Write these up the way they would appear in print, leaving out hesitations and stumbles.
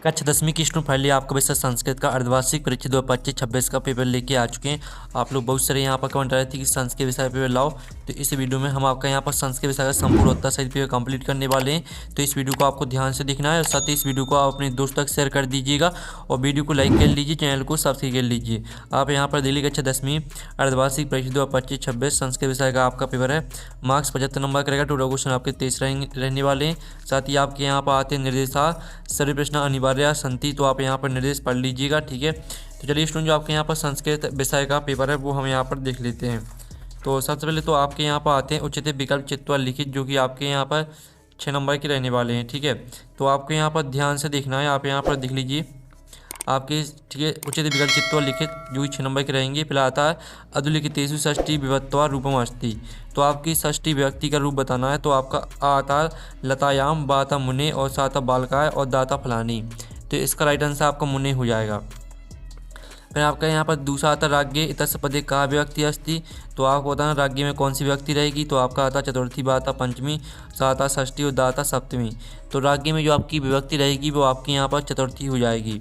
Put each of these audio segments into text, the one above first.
कक्षा 10वीं की स्टूडेंट फाइनली आपका विषय संस्कृत का अर्धवार्षिक परीक्षा 2025-26 का पेपर लेके आ चुके हैं। आप लोग बहुत सारे यहाँ पर कमेंट रहे थे कि संस्कृत विषय पेपर लाओ, तो इस वीडियो में हम आपका यहाँ पर संस्कृत विषय का संपूर्ण उत्तर सहित पेपर कंप्लीट करने वाले हैं। तो इस वीडियो को आपको ध्यान से देखना है और साथ ही इस वीडियो को आप अपने दोस्तों तक शेयर कर दीजिएगा और वीडियो को लाइक कर लीजिए, चैनल को सब्सक्राइब कर लीजिए। आप यहाँ पर दिल्ली कक्षा 10वीं अर्धवार्षिक परीक्षा 2025-26 संस्कृत विषय का आपका पेपर है। मार्क्स 75 नंबर करेगा। टोटल क्वेश्चन आपके 23 रहने वाले हैं। साथ ही आपके यहाँ पर आते हैं निर्देशा सभी प्रश्न अनिवार्य संति, तो आप यहाँ पर निर्देश पढ़ लीजिएगा। ठीक है, तो चलिए स्टूडेंट जो आपके यहाँ पर संस्कृत विषय का पेपर है वो हम यहाँ पर देख लेते हैं। तो सबसे पहले तो आपके यहाँ पर आते हैं उचित विकल्प चित्वा लिखित, जो कि आपके यहाँ पर 6 नंबर के रहने वाले हैं। ठीक है, तो आपको यहाँ पर ध्यान से देखना है। आप यहाँ पर देख लीजिए आपके, ठीक है, उचित विकल्प चित्वा लिखित जो कि 6 नंबर के रहेंगे। फिर आता है अधुलिखितेषु षष्ठी विभक्त्वा रूपम अस्ति, तो आपकी षष्ठी विभक्ति का रूप बताना है। तो आपका आता लतायाम बाता मुने और साता बालकाय और दाता फलानी, तो इसका राइट आंसर आपका मुने हो जाएगा। फिर आपका यहाँ पर दूसरा आता राज्ञे इतस्य पदे का विभक्ति अस्ति, तो आपको बताना राज्ञे में कौन सी विभक्ति रहेगी। तो आपका आता चतुर्थी बाता पंचमी साता षष्ठी और दाता सप्तमी, तो राज्ञे में जो आपकी विभक्ति रहेगी वो आपकी यहाँ पर चतुर्थी हो जाएगी।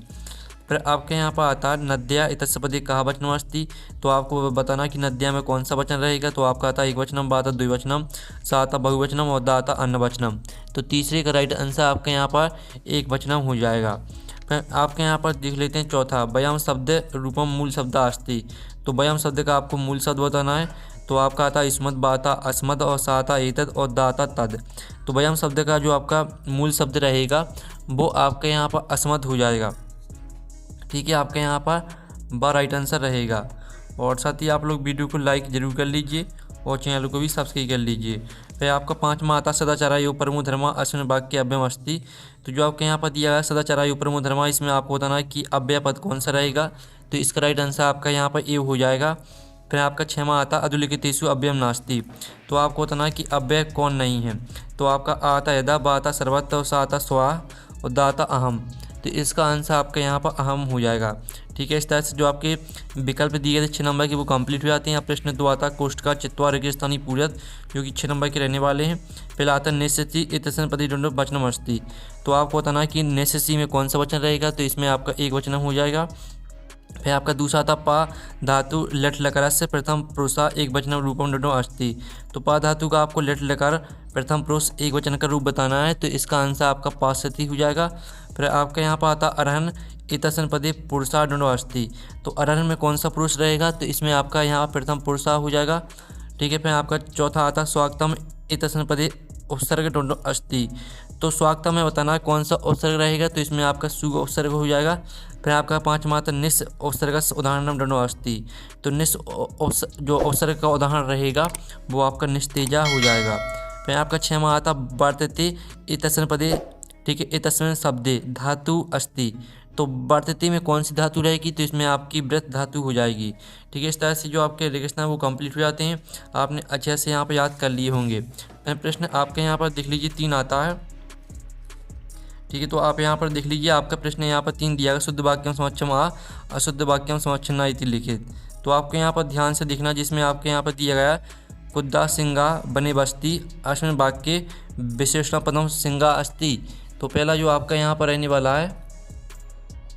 फिर आपके यहाँ पर आता है नद्या इतस्य पदे कहा वचनम अस्ति, तो आपको बताना कि नद्या में कौन सा वचन रहेगा। तो आपका आता एक वचनम बाता द्विवचनम साता बहुवचनम और दाता अन्नवचनम, तो तीसरे का राइट आंसर आपके यहाँ पर एक वचनम हो जाएगा। फिर आपके यहाँ पर देख लेते हैं चौथा वयम शब्द रूपम मूल शब्द अस्ति, तो वयम शब्द का आपको मूल शब्द बताना है। तो आपका आता स्मद बाता अस्मद और साता एतद और दाता तद, तो वयम शब्द का जो आपका मूल शब्द रहेगा वो आपके यहाँ पर अस्मद हो जाएगा। ठीक है, आपके यहाँ पर बार राइट आंसर रहेगा। और साथ ही आप लोग वीडियो को लाइक जरूर कर लीजिए और चैनल को भी सब्सक्राइब कर लीजिए। फिर आपका 5वां आता सदाचारायो परमो धर्मा अश्विन वाक्य अव्ययम अस्ति, तो जो आपके यहाँ पर दिया है सदाचारायो परमो धर्मा, इसमें आपको बताना है कि अव्यय पद कौन सा रहेगा। तो इसका राइट आंसर आपका यहाँ पर ए हो जाएगा। फिर आपका 6वां आता अधुलिखितेषु अव्ययम नास्ति, तो आपको बताना है कि अव्यय कौन नहीं है। तो आपका आता यदा बाता सर्वत्र और साता स्वाहा और दाता अहम, तो इसका आंसर आपका यहाँ पर अहम हो जाएगा। ठीक है, इस तरह से जो आपके विकल्प दिए गए थे 6 नंबर के वो कंप्लीट हो जाते हैं। अब प्रश्न 2 आता कोष्ठ का चित्वा रेगिस्तानी पूरत, जो कि 6 नंबर के रहने वाले हैं। फिर आता निश्चित इतसन प्रतिद्वंद्व वचनम अस्ति, तो आपको बताना है कि निश्चित में कौन सा वचन रहेगा। तो इसमें आपका एक वचन हो जाएगा। फिर आपका दूसरा था पा धातु लट लकार से प्रथम पुरुषा एक वचन रूपम डो अस्ति, तो पा धातु का आपको लट लकार प्रथम पुरुष एक वचन का रूप बताना है। तो इसका आंसर आपका पासती हो जाएगा। फिर आपका यहाँ पर आता अरहन इतसन पदे पुरुषा डो अस्ति, तो अरहन में कौन सा पुरुष रहेगा। तो इसमें आपका यहाँ प्रथम पुरुषा हो जाएगा। ठीक है, फिर आपका चौथा आता स्वागतम इतसन पदे उपसर्ग डोंडो अस्ति, तो स्वागतम में बताना है कौन सा उपसर्ग रहेगा। तो इसमें आपका सु उपसर्ग हो जाएगा। फिर आपका 5वां आता निस उपसर्ग उदाहरण डोंडो अस्ति, तो निस जो उपसर्ग का उदाहरण रहेगा वो आपका निस्तेजा हो जाएगा। फिर आपका 6वां आता वर्तते इतसन पदे, ठीक है, इतस्मिन् शब्दे धातु अस्ति, तो वर्तते में कौन सी धातु रहेगी। तो इसमें आपकी व्रत धातु हो जाएगी। ठीक है, इस तरह से जो आपके रेगिस्तान वो कंप्लीट हो जाते हैं। आपने अच्छे से यहाँ पर याद कर लिए होंगे। प्रश्न आपके यहाँ पर देख लीजिए 3 आता है। ठीक है, तो आप यहाँ पर देख लीजिए आपका प्रश्न यहाँ पर 3 दिया गया शुद्ध वाक्यम समक्षम आ अशुद्ध वाक्यम समक्षम न इति लिखित, तो आपको यहाँ पर ध्यान से देखना, जिसमें आपके यहाँ पर दिया गया कुद्दा सिंगा बने बस्ती अश्विन वाक्य विशेषण पदम सिंगा अस्ति, तो पहला जो आपका यहाँ पर रहने वाला है।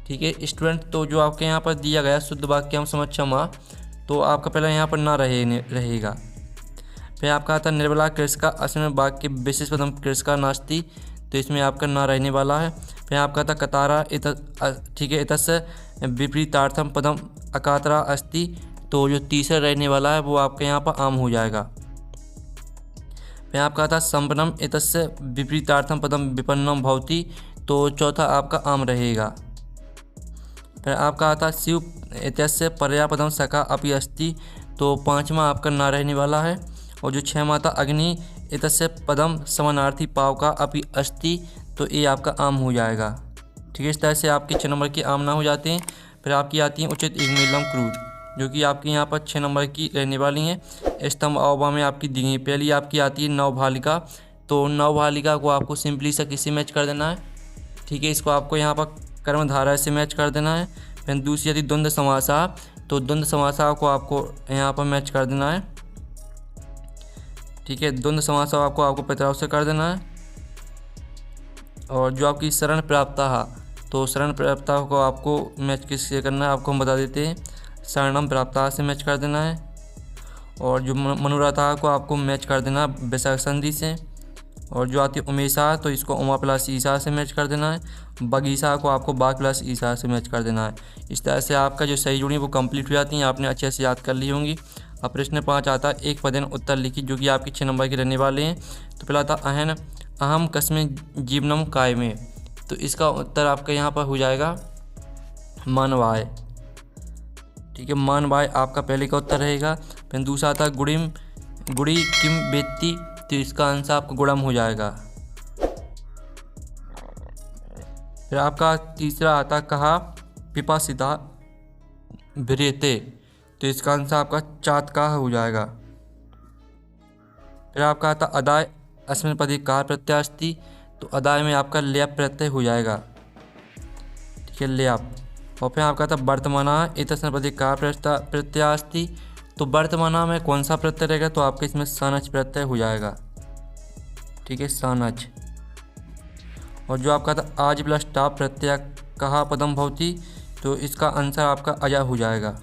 ठीक है स्टूडेंट, तो जो आपके यहाँ पर दिया गया शुद्ध वाक्यम समक्षम आ, तो आपका पहला यहाँ पर ना रहेगा। फिर आपका आता निर्बला कृषका अश्विन वाक्य विशेष पदम कृषका नास्ति, तो इसमें आपका ना रहने वाला है। फिर आपका था कतारा ठीक है इतस्य विपरीतार्थम पदम अकातरा अस्ति, तो जो तीसरा रहने वाला है वो आपके यहाँ पर आम हो जाएगा। फिर आपका था संपन्नम इतस्य विपरीतार्थम पदम विपन्नम भवति, तो चौथा आपका आम रहेगा। फिर आपका आता शिव इतस्य पर्यापदम सखा अपि अस्ति, तो 5वां आपका ना रहने वाला है। और जो 6वां था अग्नि इतस्य पदम समानार्थी पाव का अपि अस्ति, तो ये आपका आम हो जाएगा। ठीक है, इस तरह से आपके 6 नंबर के आम ना हो जाते हैं। फिर आपकी आती है उचित इग्मेलम क्रूज, जो कि आपके यहाँ पर 6 नंबर की रहने वाली हैं। स्तंभ अवबा में आपकी दी गई पहली आपकी आती है नवभालिका, तो नवभालिका को आपको सिंपली से किसी मैच कर देना है। ठीक है, इसको आपको यहाँ पर कर्मधारय से मैच कर देना है। फिर दूसरी आती द्वंद्व समासा, तो द्वंद्व समासा को आपको यहाँ पर मैच कर देना है। ठीक है, द्वंद्व समासा आपको पितराव से कर देना है। और जो आपकी शरण प्राप्ता, तो शरण प्राप्ता को आपको मैच किससे करना है आपको हम बता देते हैं, शरणम प्राप्ता से मैच कर देना है। और जो मनुराता को आपको मैच कर देना वैशाख संधि से। और जो आती है उमेशा, तो इसको उमा प्लस ईसा से मैच कर देना है। बगीचा को आपको बाग प्लस ईसा से मैच कर देना है। इस तरह से आपका जो सही जोड़ी वो कंप्लीट हो जाती हैं, आपने अच्छे से याद कर ली होंगी। अब प्रश्न 5 आता है, एक पदेन उत्तर लिखी, जो कि आपके 6 नंबर के रहने वाले हैं। तो पहला आता अहन अहम कस्मे जीवनम काय में, तो इसका उत्तर आपका यहाँ पर हो जाएगा मानवाय। ठीक है, मानवाय आपका पहले का उत्तर रहेगा। फिर दूसरा आता है गुड़ी किम बेत्ती, तो इसका आंसर आपका गुड़म हो जाएगा। फिर आपका तीसरा आता कहा पिपासिता भ्रेते, तो इसका आंसर आपका चात का हो जाएगा। फिर आपका आता अदाय अस्मिन पदे कार प्रत्यास्ति, तो अदाय में आपका ल्याप प्रत्यय हो जाएगा। ठीक है, ल्याप। और फिर आपका था वर्तमाना इतस्मिन पदे कार प्रत्यास्ति, तो वर्तमाना में कौन सा प्रत्यय रहेगा, तो आपके इसमें सानच प्रत्यय हो जाएगा। ठीक है, सानच। और जो आपका था आज प्लस टा प्रत्यय कहा पदम भवती, तो इसका आंसर आपका अजा हो जाएगा।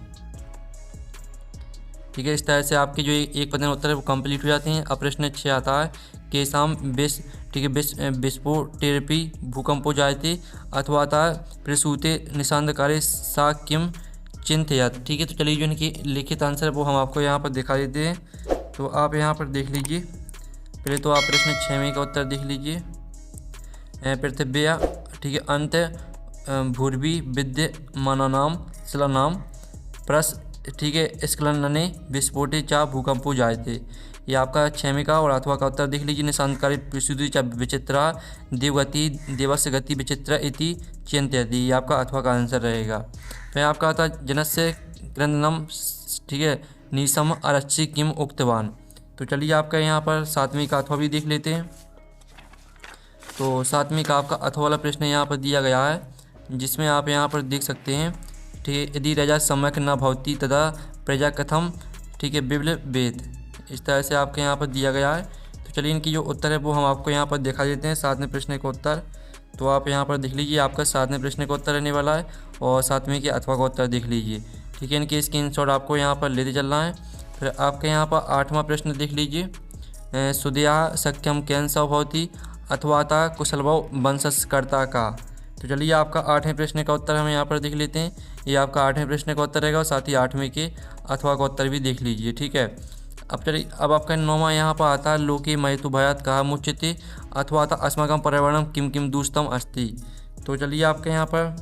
ठीक है, इस तरह से आपके जो एक पद उत्तर है वो कंप्लीट हो जाते हैं। अब प्रश्न 6 आता है केसाम विष, ठीक है, विस्फोटेरपी भूकंपो जायते, अथवा आता है प्रसूते निशांतकारे सा किम चिंतयत। ठीक है, तो चलिए जो इनकी लिखित आंसर वो हम आपको यहाँ पर दिखा देते हैं। तो आप यहाँ पर देख लीजिए, पहले तो आप प्रश्न 6 का उत्तर देख लीजिए। पृथ्व्या, ठीक है, अंत भूर्वी विद्य मानानाम शिलानाम प्रस, ठीक है, स्खलने विस्फोटे चा भूकंपो जायते, ये आपका 6 का और अथवा का उत्तर देख लीजिए। निशांतकारी प्रसूति चा विचित्रा देवगति देवस्य गति विचित्र इति चिंतयति, ये आपका अथवा का आंसर रहेगा। फिर आपका आता जनस्य क्रंदनम, ठीक है, निसम अरक्षि किम उक्तवान, तो चलिए आपका यहाँ पर 7वीं का अथवा भी देख लेते हैं। तो 7वीं का आपका अथवा वाला प्रश्न यहाँ पर दिया गया है, जिसमें आप यहाँ पर देख सकते हैं। ठीक है, यदि राजा सम्यक न भवती तदा प्रजा कथम, ठीक है, बिबल वेद, इस तरह से आपके यहाँ पर दिया गया है। तो चलिए इनकी जो उत्तर है वो हम आपको यहाँ पर दिखा देते हैं। 7वें प्रश्न का उत्तर तो आप यहाँ पर देख लीजिए, आपका 7वें प्रश्न का उत्तर रहने वाला है, और 7वीं के अथवा का उत्तर देख लीजिए। ठीक है, इनकी स्क्रीनशॉट आपको यहाँ पर लेते चलना है। फिर आपके यहाँ पर 8वां प्रश्न देख लीजिए, सुदया सख्यम कैंसा भवती अथवा था कुशलभव वंशस्कर्ता का, तो चलिए आपका 8वें प्रश्न का उत्तर हम यहाँ पर देख लेते हैं। ये आपका 8वें प्रश्न का उत्तर रहेगा, और साथ ही 8वें के अथवा का उत्तर भी देख लीजिए। ठीक है, अब चलिए अब आपका 9वां यहाँ पर आता है लोके महतु भयात कहा मुच्यते अथवा था अस्माकम पर्यावरणम किम किम दूषितम अस्ति, तो चलिए आपके यहाँ पर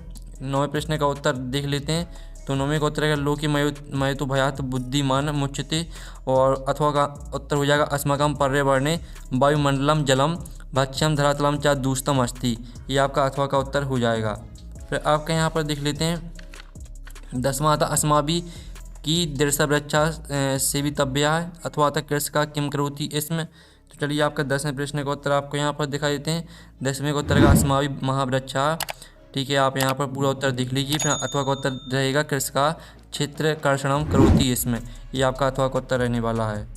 9वें प्रश्न का उत्तर देख लेते हैं। तो 9वें का उत्तर रहेगा लोके महतु भयात बुद्धिमान मुच्यते, और अथवा का उत्तर हो जाएगा अस्माकम पर्यावरणे वायुमंडलम जलम भक्ष्यम धरातलम चा दूषितम अस्ति, ये आपका अथवा का उत्तर हो जाएगा। फिर आपके यहाँ पर देख लेते हैं 10वां आता अस्माभि की दृश्यवृक्षा सेवितव्या है अथवा तक कृषि का किम करोति इसमें, तो चलिए आपका 10वें प्रश्न का उत्तर आपको यहाँ पर दिखा देते हैं। 10वें का उत्तर का अस्माभि महावृक्षा, ठीक है, आप यहाँ पर पूरा उत्तर देख लीजिए। फिर अथवा का उत्तर रहेगा कृषि का क्षेत्र कर्षणम करोति इसमें, ये आपका अथवा का उत्तर रहने वाला है।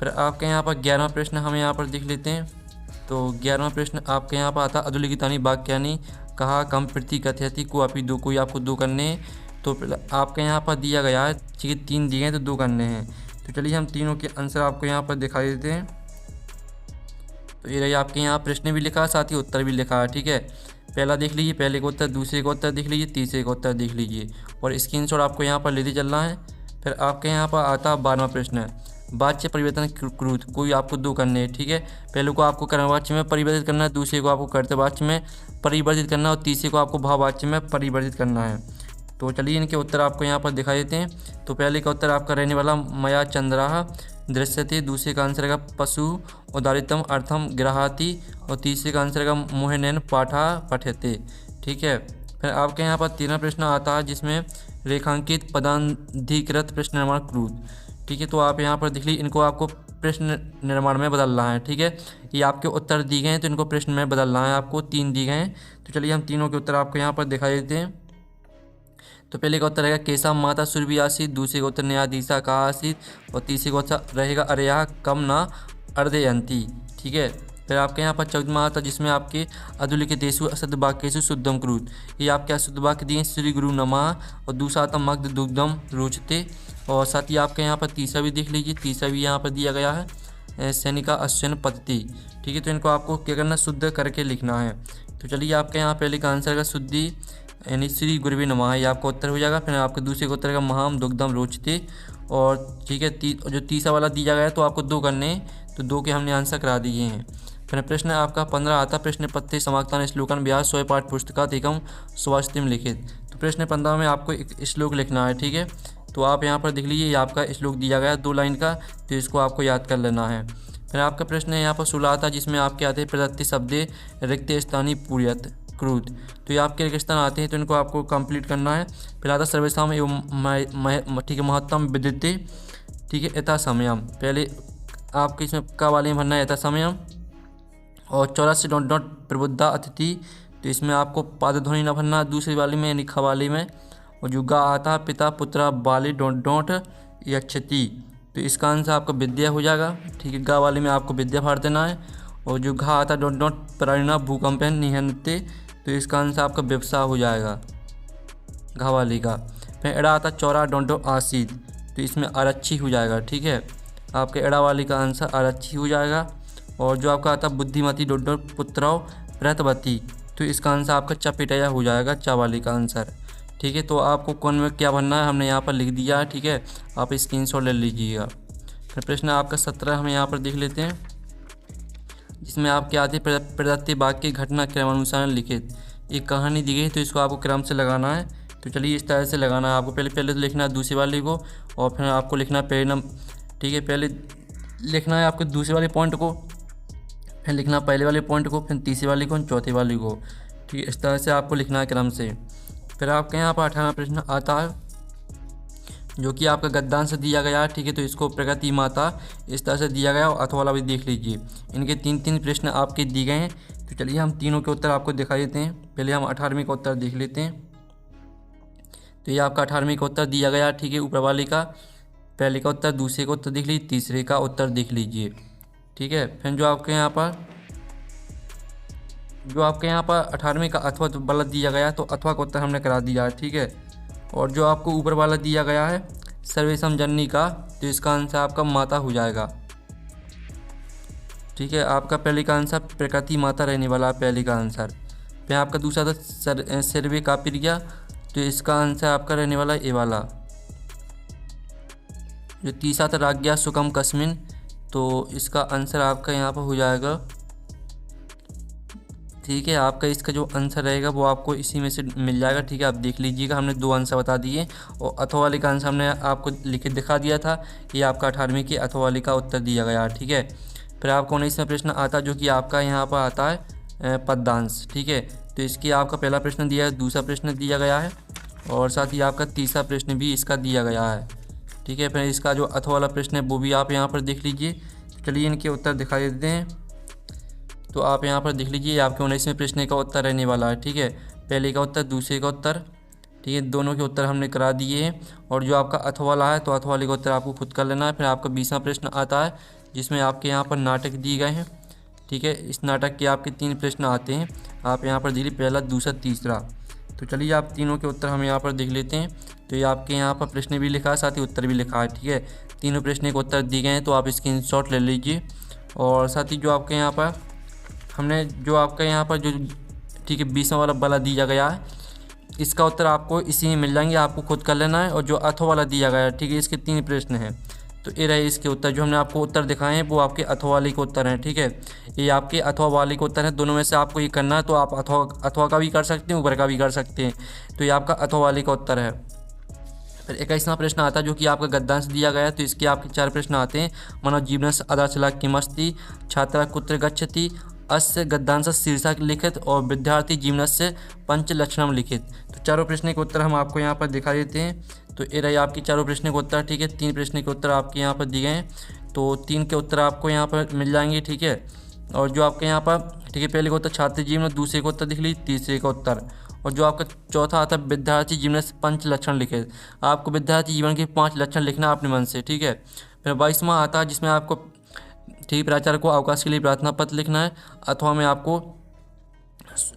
फिर आपके यहाँ पर 11वां प्रश्न हम यहाँ पर देख लेते हैं। तो 11वां प्रश्न आपके यहाँ पर आता अधुलिखितानि वाक्यानि कहा कम प्रति कथयति को अपी दो, कोई आपको 2 करने हैं। तो आपके यहाँ पर दिया गया है, ठीक है, 3 दिए हैं तो 2 करने हैं। तो चलिए हम तीनों के आंसर आपको यहाँ पर दिखा देते हैं। तो ये रही आपके यहाँ प्रश्न भी लिखा है, साथ ही उत्तर भी लिखा है। ठीक है, पहला देख लीजिए, पहले का उत्तर, दूसरे का उत्तर देख लीजिए, तीसरे का उत्तर देख लीजिए, और स्क्रीनशॉट आपको यहाँ पर लेते चलना है। फिर आपके यहाँ पर आता 12वां प्रश्न, वाच्य परिवर्तन कृत, कोई आपको 2 करने हैं। ठीक है, पहले को आपको कर्मवाच्य में परिवर्तित करना है, दूसरे को आपको कर्तवाच्य में परिवर्तित करना है, और तीसरे को आपको भाववाच्य में परिवर्तित करना है। तो चलिए इनके उत्तर आपको यहाँ पर दिखा देते हैं। तो पहले का उत्तर आपका रहने वाला मया चंद्राह दृश्यते, दूसरे का आंसर रहेगा पशु उदारितम अर्थम ग्रहाति, और तीसरे का आंसर रहेगा मोहनैन पाठा पठ्यते। ठीक है, फिर आपके यहाँ पर 13वां प्रश्न आता है, जिसमें रेखांकित पदाधिकृत प्रश्न निर्माण क्रूत। ठीक है, तो आप यहाँ पर देख लीजिए, इनको आपको प्रश्न निर्माण में बदलना है। ठीक है, ये आपके उत्तर दिए गए हैं, तो इनको प्रश्न में बदलना है आपको। 3 दिए गए हैं, तो चलिए हम तीनों के उत्तर आपको यहाँ पर दिखा देते हैं। तो पहले का उत्तर रहेगा केशव माता सुरभि आसित, दूसरे का उत्तर न्यायाधीशा कहा आसित, और तीसरे का उत्तर रहेगा अरया कम ना अर्धयंती। ठीक है, फिर आपके यहाँ पर 14वां आता जिसमें आपके अधुलिखितेषु असद वाक्येषु शुद्धम कुरुत, ये आपके अशुद्ध वाक्य दिए श्री गुरु नमः, और दूसरा आता मग्ध दुग्धम रोचते, और साथ ही आपके यहाँ पर तीसरा भी देख लीजिए, तीसरा भी यहाँ पर दिया गया है सैनिका अश्विन पद्धति। ठीक है, तो इनको आपको क्या करना, शुद्ध करके लिखना है। तो चलिए आपके यहाँ पहले का आंसर का शुद्धि यानी श्री गुरुवे नमः, ये आपका उत्तर हो जाएगा। फिर आपके दूसरे का उत्तर का महाम दुग्धम रोचते, और ठीक है जो तीसरा वाला दिया गया है तो आपको 2 करने, तो 2 के हमने आंसर करा दिए हैं। फिर प्रश्न आपका 15 आता प्रश्न पत्ते समाक्तान श्लोकन व्यास स्वयं पाठ पुस्तकात एकम स्वास्थ्य में लिखित। तो प्रश्न 15 में आपको एक श्लोक लिखना है। ठीक है, तो आप यहाँ पर देख लीजिए, ये आपका श्लोक दिया गया है 2 लाइन का, तो इसको आपको याद कर लेना है। फिर आपका प्रश्न है यहाँ पर 16 आता जिसमें आपके आते हैं प्रदत्ति शब्दे रिक्त स्थानीय पूर्यत क्रूत, तो ये आपके रिक्त स्थान आते हैं, तो इनको आपको कंप्लीट करना है। फिर आता सर्वेशम एवं ठीक है महत्तम विद्युते, ठीक है यथा समयम, पहले आपके इसमें का वाले में भरना है यथा समयम, और 84 डॉट डॉट प्रबुद्धा अतिथि, तो इसमें आपको पाद ध्वनि न भरना दूसरी वाली में यानी खवाली में। और जो गा आता पिता पुत्रा बाली डॉट डॉट यक्षति, तो इसका आंसर आपका विद्या हो जाएगा। ठीक है, गा वाली में आपको विद्या भर देना है। और जो घा आता डॉट डॉट प्रेरणा भूकंप निहनते, तो इसका आंसर आपका व्यवसाय हो जाएगा घा वाली का। फिर एड़ा आता चौरा डॉट डॉट आसिद, तो इसमें आरक्षी हो जाएगा। ठीक है, आपके एड़ा वाली का आंसर आरक्षी हो जाएगा। और जो आपका आता बुद्धिमती डॉट डॉट पुत्राव व्रतवती, तो इसका आंसर आपका चपिटया हो जाएगा चा वाली का आंसर। ठीक है, तो आपको कौन में क्या भरना है हमने यहाँ पर लिख दिया है। ठीक है, आप स्क्रीनशॉट ले लीजिएगा। फिर प्रश्न आपका 17 हम यहाँ पर देख लेते हैं, जिसमें आपके आते प्रदत्त वाक्य घटना क्रमानुसार लिखित, एक कहानी दी गई तो इसको आपको क्रम से लगाना है। तो चलिए इस तरह से लगाना है आपको, पहले तो लिखना है दूसरी वाली को, और फिर आपको लिखना है पहले ठीक है पहले लिखना है आपको दूसरे वाले पॉइंट को, फिर लिखना पहले वाले पॉइंट को, फिर तीसरी वाली को, चौथी वाली को। ठीक है, इस तरह से आपको लिखना है क्रम से। फिर आपके यहाँ पर 18वां प्रश्न आता है जो कि आपका गद्यांश दिया गया है। ठीक है, तो इसको प्रगति माता इस तरह से दिया गया, और अथवा वाला भी देख लीजिए। इनके 3 प्रश्न आपके दिए गए हैं। तो चलिए हम तीनों के उत्तर आपको दिखा देते हैं। पहले हम 18वीं का उत्तर देख लेते हैं। तो ये आपका 18वीं का उत्तर दिया गया। ठीक है, ऊपर वाले का पहले का उत्तर, दूसरे का उत्तर देख लीजिए, तीसरे का उत्तर देख लीजिए। ठीक है, फिर जो आपके यहाँ पर 18वीं का अथवा वाला दिया गया, तो अथवा का उत्तर हमने करा दिया है। ठीक है, और जो आपको ऊपर वाला दिया गया है सर्वेशम जननी का, तो इसका आंसर आपका माता हो जाएगा। ठीक है, आपका पहले का आंसर प्रकृति माता रहने वाला पहले का आंसर। फिर आपका दूसरा था सर्वे का प्रिया, तो इसका आंसर आपका रहने वाला ए वाला। जो तीसरा था राज्ञा सुकम कस्मिन, तो इसका आंसर आपका यहाँ पर हो जाएगा। ठीक है, आपका इसका जो आंसर रहेगा वो आपको इसी में से मिल जाएगा। ठीक है, आप देख लीजिएगा, हमने 2 आंसर बता दिए, और अथवा वाले का आंसर हमने आपको लिख के दिखा दिया था। ये आपका 18वीं की अथवा वाले का उत्तर दिया गया। ठीक है, फिर आपको 19वां प्रश्न आता जो कि आपका यहाँ पर आता है पद्यांश। ठीक है, तो इसकी आपका पहला प्रश्न दिया है, दूसरा प्रश्न दिया गया है, और साथ ही आपका तीसरा प्रश्न भी इसका दिया गया है। ठीक है, फिर इसका जो अथवा वाला प्रश्न है वो भी आप यहाँ पर देख लीजिए। चलिए इनके उत्तर दिखा देते हैं। तो आप यहाँ पर देख लीजिए, आपके 19वें प्रश्न का उत्तर रहने वाला है। ठीक है, पहले का उत्तर, दूसरे का उत्तर। ठीक है, दोनों के उत्तर हमने करा दिए हैं। और जो आपका अथवा वाला है, तो अथवा वाले का उत्तर आपको खुद कर लेना है। फिर आपका 20वां प्रश्न आता है जिसमें आपके यहाँ पर नाटक दिए गए हैं। ठीक है, इस नाटक के आपके 3 प्रश्न आते हैं, आप यहाँ पर देखिए पहला, दूसरा, तीसरा। तो चलिए आप तीनों के उत्तर हम यहाँ पर देख लेते हैं। तो ये आपके यहाँ पर प्रश्न भी लिखा है, साथ ही उत्तर भी लिखा है। ठीक है, तीनों प्रश्न के उत्तर दिए गए हैं, तो आप स्क्रीनशॉट ले लीजिए। और साथ ही जो आपके यहाँ पर हमने जो आपका यहाँ पर जो ठीक है 20वां वाला दिया गया है, इसका उत्तर आपको इसी में मिल जाएंगे, आपको खुद कर लेना है। और जो अथवा वाला दिया गया है, ठीक है, इसके 3 प्रश्न हैं, तो ये रहे इसके उत्तर। जो हमने आपको उत्तर दिखाए हैं वो आपके अथवा वाले के उत्तर हैं। ठीक है, ये आपके अथवा वाले के उत्तर हैं। दोनों में से आपको ये करना है, तो आप अथवा का भी कर सकते हैं, ऊपर का भी कर सकते हैं। तो ये आपका अथवा वाले का उत्तर है। फिर 21वां प्रश्न आता है जो कि आपका गद्यांश दिया गया है, तो इसके आपके 4 प्रश्न आते हैं। मानव जीवनस्य आधारशिला किमस्ति, छात्रा कुत्र गच्छति, अस्य गद्यांश शीर्षक लिखित, और विद्यार्थी जीवनस्य पंचलक्षणम लिखित। तो चारों प्रश्न के उत्तर हम आपको यहाँ पर दिखा देते हैं। तो ये रहे आपकी चारों प्रश्न के उत्तर। ठीक है, 3 प्रश्न के उत्तर आपके यहाँ पर दिए गए हैं, तो 3 के उत्तर आपको यहाँ पर मिल जाएंगे। ठीक है, और जो आपके यहाँ पर ठीक है पहले का उत्तर छात्र जीवन, दूसरे का उत्तर लिख लीजिए, तीसरे का उत्तर। और जो आपका चौथा आता है विद्यार्थी जीवन से 5 लक्षण लिखे, आपको विद्यार्थी जीवन के 5 लक्षण लिखना अपने मन से। ठीक है, फिर 22वां आता है जिसमें आपको ठीक, प्राचार्य को अवकाश के लिए प्रार्थना पत्र लिखना है, अथवा में आपको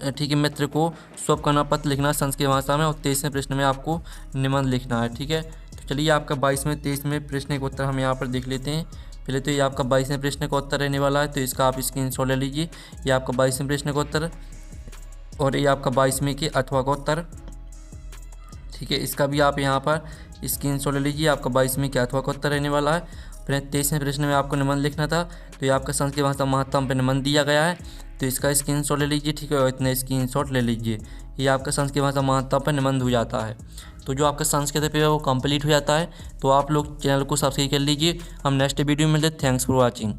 ठीक है मित्र को शुभकामना पत्र लिखना है संस्कृत भाषा में। और 23वें प्रश्न में आपको निबंध लिखना है। ठीक है, तो चलिए आपका 22वें 23वें प्रश्न का उत्तर हम यहाँ पर देख लेते हैं। पहले तो ये आपका 22वें प्रश्न का उत्तर रहने वाला है, तो इसका आप स्क्रीनशॉट ले लीजिए। ये आपका 22वें प्रश्न का उत्तर और ये आपका 22वें के अथवा का उत्तर। ठीक है, इसका भी आप यहाँ पर स्क्रीनशॉट ले लीजिए। आपका 22वें के अथवा का उत्तर रहने वाला है। फिर 23वें प्रश्न में आपको निबंध लिखना था, तो ये आपका संस्कृत भाषा महत्तम पे निबंध दिया गया है, तो इसका स्क्रीनशॉट ले लीजिए। ठीक है, और इतने स्क्रीनशॉट ले लीजिए। ये आपका संस्कृत भाषा महत्तम पे निबंध हो जाता है। तो जो आपका संस्कृत पेपर है वो कंप्लीट हो जाता है। तो आप लोग चैनल को सब्सक्राइब कर लीजिए। हम नेक्स्ट वीडियो में मिलते हैं। Thanks for watching.